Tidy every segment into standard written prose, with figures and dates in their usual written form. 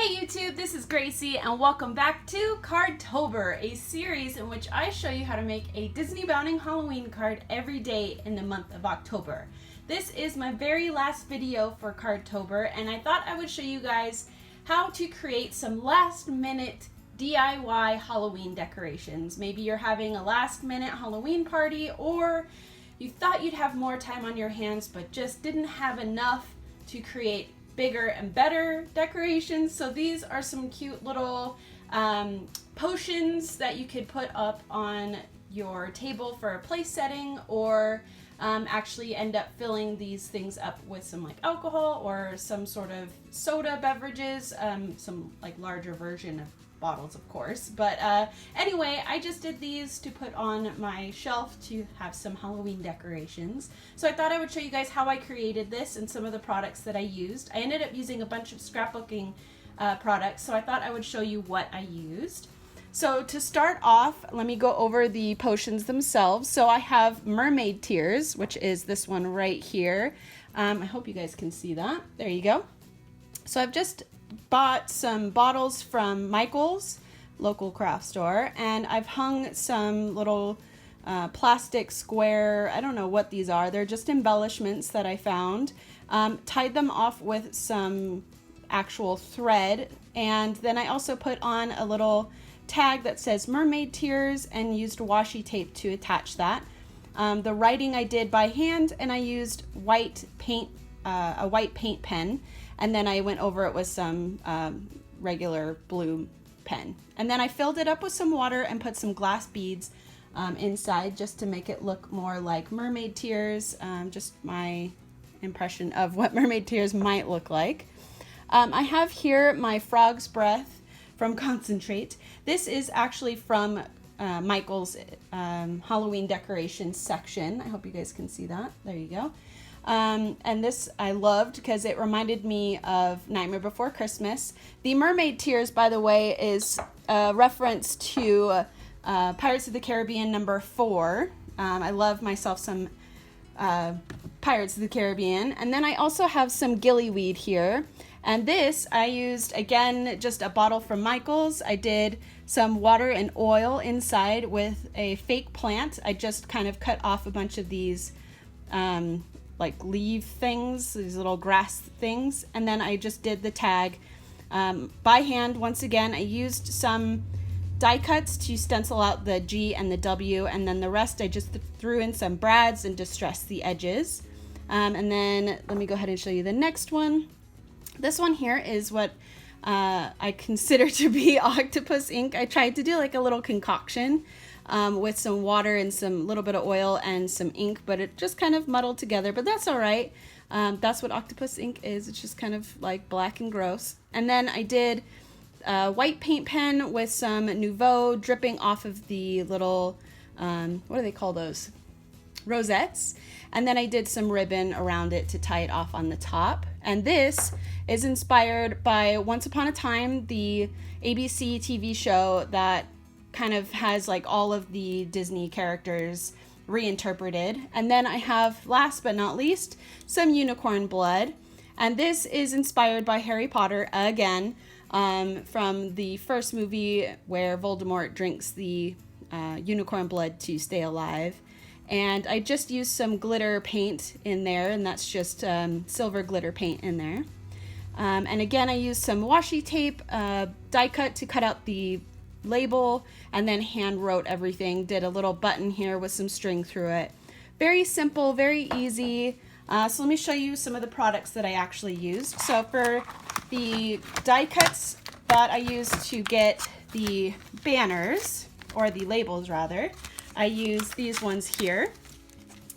Hey YouTube, this is Gracie and welcome back to Card-tober, a series in which I show you how to make a Disney bounding Halloween card every day in the month of October. This is my very last video for Card-tober and I thought I would show you guys how to create some last minute DIY Halloween decorations. Maybe you're having a last minute Halloween party, or you thought you'd have more time on your hands but just didn't have enough to create bigger and better decorations. So these are some cute little potions that you could put up on your table for a place setting, or actually end up filling these things up with some like alcohol or some sort of soda beverages, some like larger version of bottles, of course. But anyway, I just did these to put on my shelf to have some Halloween decorations. So I thought I would show you guys how I created this and some of the products that I used. I ended up using a bunch of scrapbooking products, so I thought I would show you what I used. So to start off, let me go over the potions themselves. So I have Mermaid Tears, which is this one right here. I hope you guys can see that. There you go. So I've just bought some bottles from Michael's local craft store, and I've hung some little plastic square, I don't know what these are, they're just embellishments that I found, tied them off with some actual thread, and then I also put on a little tag that says Mermaid Tears and used washi tape to attach that. The writing I did by hand, and I used white paint, a white paint pen, and then I went over it with some regular blue pen. And then I filled it up with some water and put some glass beads inside just to make it look more like Mermaid Tears, just my impression of what Mermaid Tears might look like. I have here my Frog's Breath from Concentrate. This is actually from Michael's Halloween decorations section. I hope you guys can see that. There you go. And this I loved because it reminded me of Nightmare Before Christmas. The Mermaid Tears, by the way, is a reference to Pirates of the Caribbean #4. I love myself some Pirates of the Caribbean. And then I also have some Lillyweed here. And this I used, again, just a bottle from Michael's. I did some water and oil inside with a fake plant. I just kind of cut off a bunch of these like leaf things, these little grass things, and then I just did the tag by hand. Once again, I used some die cuts to stencil out the G and the W, and then the rest I just threw in some brads and distressed the edges. And then let me go ahead and show you the next one. This one here is what I consider to be octopus ink. I tried to do like a little concoction with some water and some little bit of oil and some ink, but it just kind of muddled together, but that's all right. That's what octopus ink is. It's just kind of like black and gross. And then I did a white paint pen with some Nuvo dripping off of the little, what do they call those? Rosettes. And then I did some ribbon around it to tie it off on the top. And this is inspired by Once Upon a Time, the ABC TV show that kind of has like all of the Disney characters reinterpreted. And then I have, last but not least, some unicorn blood. And this is inspired by Harry Potter again, from the first movie where Voldemort drinks the unicorn blood to stay alive. And I just used some glitter paint in there, and that's just silver glitter paint in there. And again, I used some washi tape, die cut to cut out the label, and then hand wrote everything. Did a little button here with some string through it. Very simple, very easy. So let me show you some of the products that I actually used. So for the die cuts that I used to get the banners, or the labels rather, I used these ones here.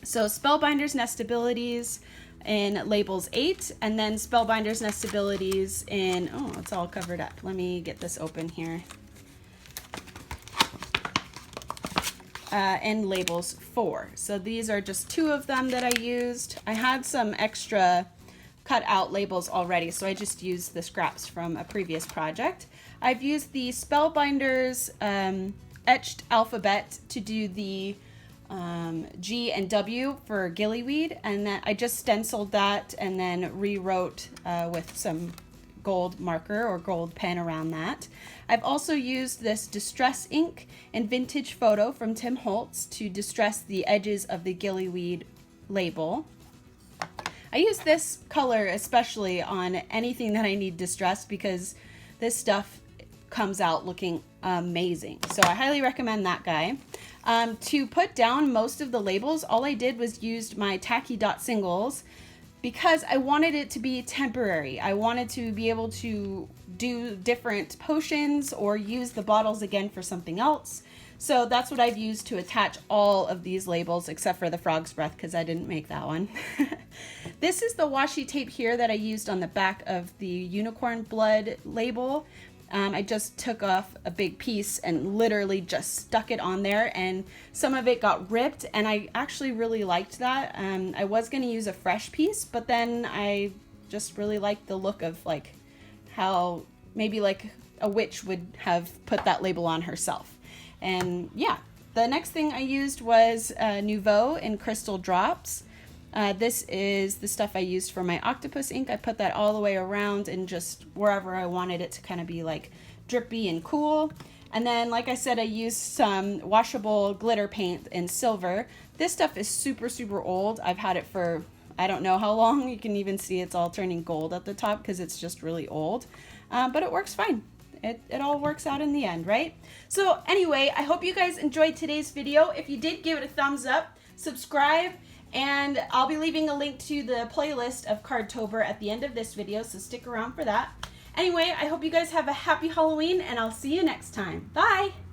So Spellbinders Nestabilities in labels 8, and then Spellbinders Nestabilities in, oh, it's all covered up. Let me get this open here. In labels 4. So these are just 2 of them that I used. I had some extra cut out labels already, so I just used the scraps from a previous project. I've used the Spellbinders etched alphabet to do the G and W for Lillyweed, and then I just stenciled that and then rewrote with some gold marker or gold pen around that. I've also used this distress ink in Vintage Photo from Tim Holtz to distress the edges of the Lillyweed label. I use this color especially on anything that I need distressed because this stuff comes out looking amazing. So I highly recommend that guy. To put down most of the labels, all I did was used my Tacky Dot Singles because I wanted it to be temporary. I wanted to be able to do different potions or use the bottles again for something else. So that's what I've used to attach all of these labels except for the frog's breath because I didn't make that one. This is the washi tape here that I used on the back of the unicorn blood label. I just took off a big piece and literally just stuck it on there, and some of it got ripped, and I actually really liked that. I was going to use a fresh piece, but then I just really liked the look of like how maybe like a witch would have put that label on herself. And yeah, the next thing I used was Nuvo in Crystal Drops. This is the stuff I used for my octopus ink. I put that all the way around and just wherever I wanted it to kind of be like drippy and cool. And then, like I said, I used some washable glitter paint in silver. This stuff is super, super old. I've had it for I don't know how long. You can even see it's all turning gold at the top because it's just really old. But it works fine. It all works out in the end, right? So anyway, I hope you guys enjoyed today's video. If you did, give it a thumbs up, subscribe, and I'll be leaving a link to the playlist of Card-tober at the end of this video, so stick around for that. Anyway, I hope you guys have a happy Halloween, and I'll see you next time. Bye!